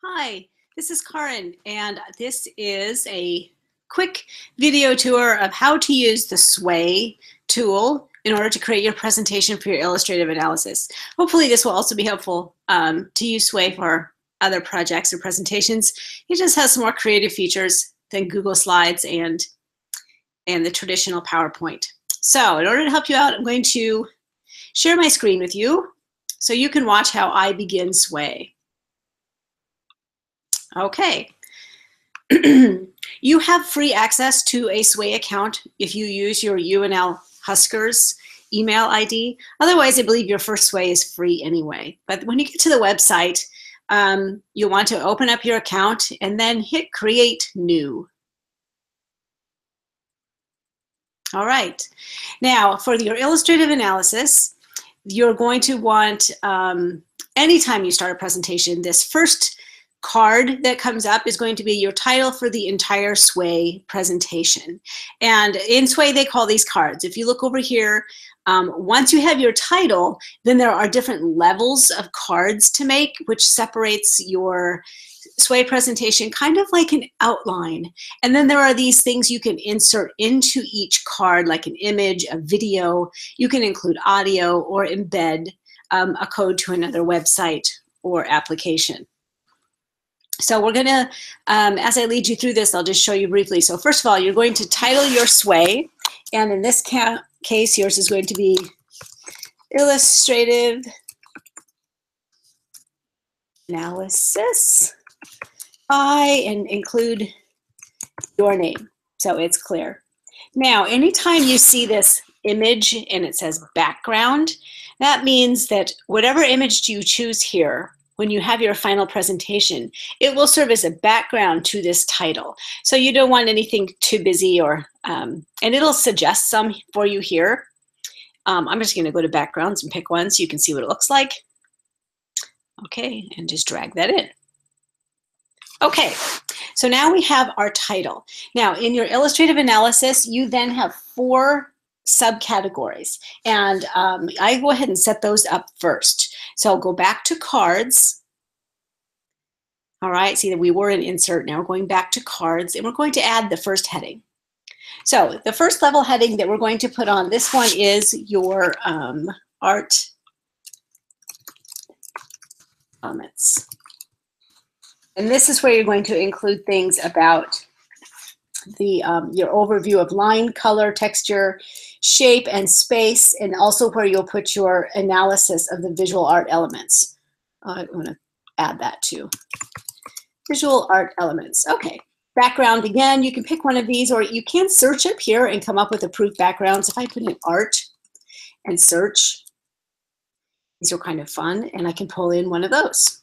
Hi, this is Karin, and this is a quick video tour of how to use the Sway tool in order to create your presentation for your illustrative analysis. Hopefully this will also be helpful to use Sway for other projects or presentations. It just has some more creative features than Google Slides and the traditional PowerPoint. So in order to help you out, I'm going to share my screen with you so you can watch how I begin Sway. Okay. You have free access to a Sway account if you use your UNL Huskers email ID. Otherwise, I believe your first Sway is free anyway. But when you get to the website, you'll want to open up your account and then hit Create New. All right. Now, for your illustrative analysis, you're going to want, anytime you start a presentation, this first card that comes up is going to be your title for the entire Sway presentation. And in Sway, they call these cards. If you look over here, once you have your title, then there are different levels of cards to make, which separates your Sway presentation kind of like an outline. And then there are these things you can insert into each card, like an image, a video. You can include audio or embed a code to another website or application. So we're going to, as I lead you through this, I'll just show you briefly. So first of all, you're going to title your Sway. And in this case, yours is going to be Illustrative Analysis and include your name so it's clear. Now, anytime you see this image and it says background, that means that whatever image you choose here, when you have your final presentation, it will serve as a background to this title. So you don't want anything too busy or, and it'll suggest some for you here. I'm just gonna go to backgrounds and pick one so you can see what it looks like. Okay, and just drag that in. Okay, so now we have our title. Now in your illustrative analysis, you then have 4 subcategories, and I go ahead and set those up first. So I'll go back to cards. All right, see that we were in insert, now we're going back to cards, and we're going to add the first heading. So the first level heading that we're going to put on this one is your art elements. And this is where you're going to include things about the your overview of line, color, texture, shape, and space, and also where you'll put your analysis of the visual art elements. I'm going to add that too. Visual art elements. Okay. Background, again, you can pick one of these, or you can search up here and come up with approved backgrounds. If I put in art and search, these are kind of fun, and I can pull in one of those.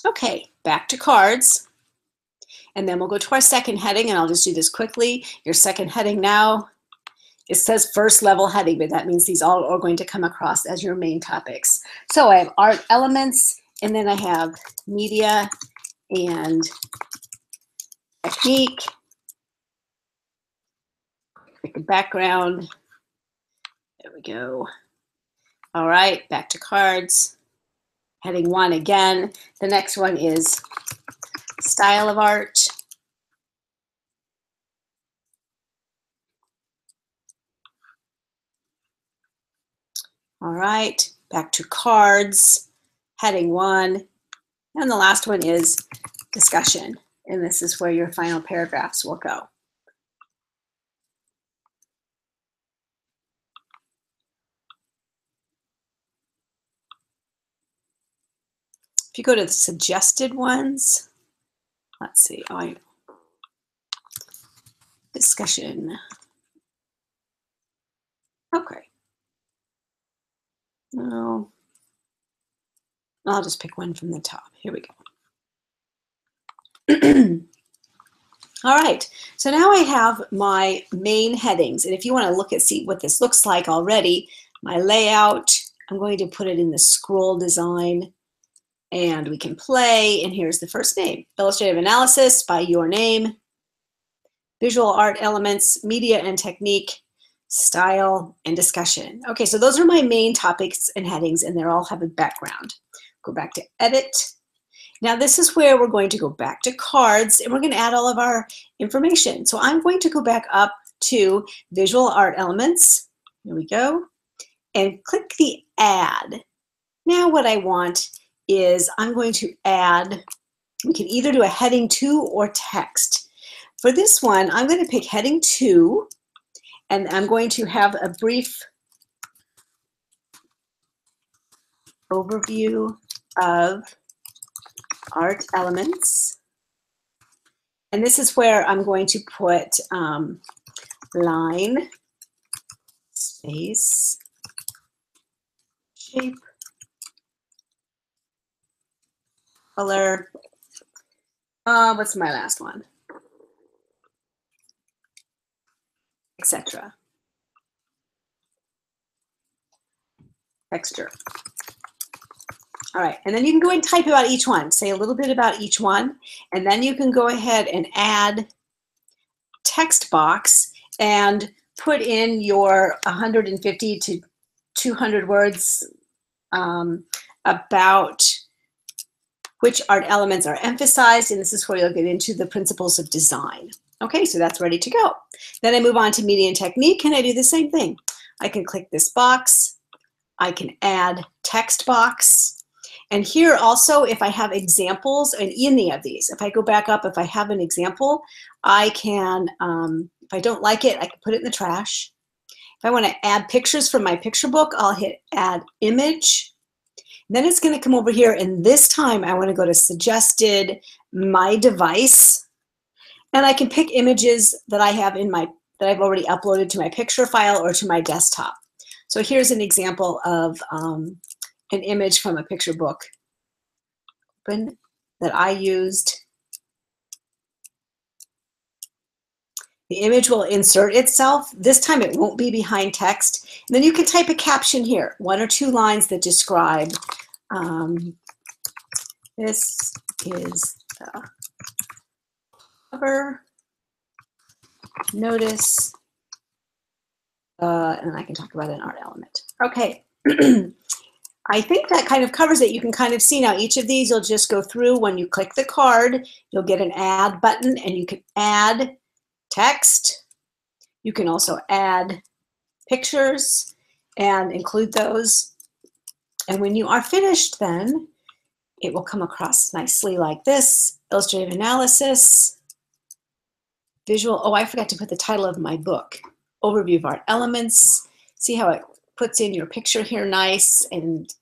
Okay, back to cards. And then we'll go to our second heading, and I'll just do this quickly. Your second heading now, it says first level heading, but that means these all are going to come across as your main topics. So I have art elements, and then I have media and technique, pick a background. There we go. All right, back to cards. Heading 1 again. The next one is style of art. All right, back to cards. Heading 1. And the last one is discussion. And this is where your final paragraphs will go. If you go to the suggested ones, let's see, discussion. Okay. No. I'll just pick one from the top. Here we go. All right, so now I have my main headings. And if you want to look at, see what this looks like already, my layout, I'm going to put it in the scroll design, and we can play. And here's the first name, Illustrative Analysis by your name, Visual Art Elements, Media and Technique, Style, and Discussion. Okay, so those are my main topics and headings, and they all have a background. Go back to edit. Now this is where we're going to go back to cards and we're going to add all of our information. So I'm going to go back up to visual art elements. Here we go. And click the add. Now what I want is I'm going to add, we can either do a heading 2 or text. For this one, I'm going to pick heading 2 and I'm going to have a brief overview of art elements. And this is where I'm going to put line, space, shape, color. What's my last one? Etc. Texture. All right, and then you can go and type about each one. Say a little bit about each one, and then you can go ahead and add text box and put in your 150 to 200 words about which art elements are emphasized, and this is where you'll get into the principles of design. Okay, so that's ready to go. Then I move on to media and technique, and I do the same thing. I can click this box. I can add text box. And here also, if I have examples in any of these, if I go back up, if I have an example, I can, if I don't like it, I can put it in the trash. If I want to add pictures from my picture book, I'll hit add image. Then it's going to come over here, and this time I want to go to suggested my device, and I can pick images that I have in my, that I've already uploaded to my picture file or to my desktop. So here's an example of an image from a picture book that I used. The image will insert itself. This time it won't be behind text. And then you can type a caption here, 1 or 2 lines that describe this is the cover notice, and I can talk about an art element. Okay. I think that kind of covers it. You can kind of see now each of these you'll just go through. When you click the card, you'll get an add button, and you can add text. You can also add pictures and include those. And when you are finished, then it will come across nicely like this. Illustrative analysis, visual. Oh, I forgot to put the title of my book. Overview of art elements. See how it puts in your picture here nice and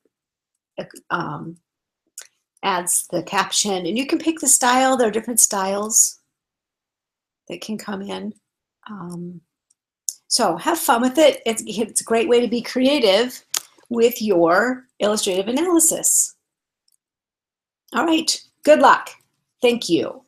adds the caption. And you can pick the style. There are different styles that can come in. So have fun with it. It's a great way to be creative with your illustrative analysis. All right, good luck. Thank you.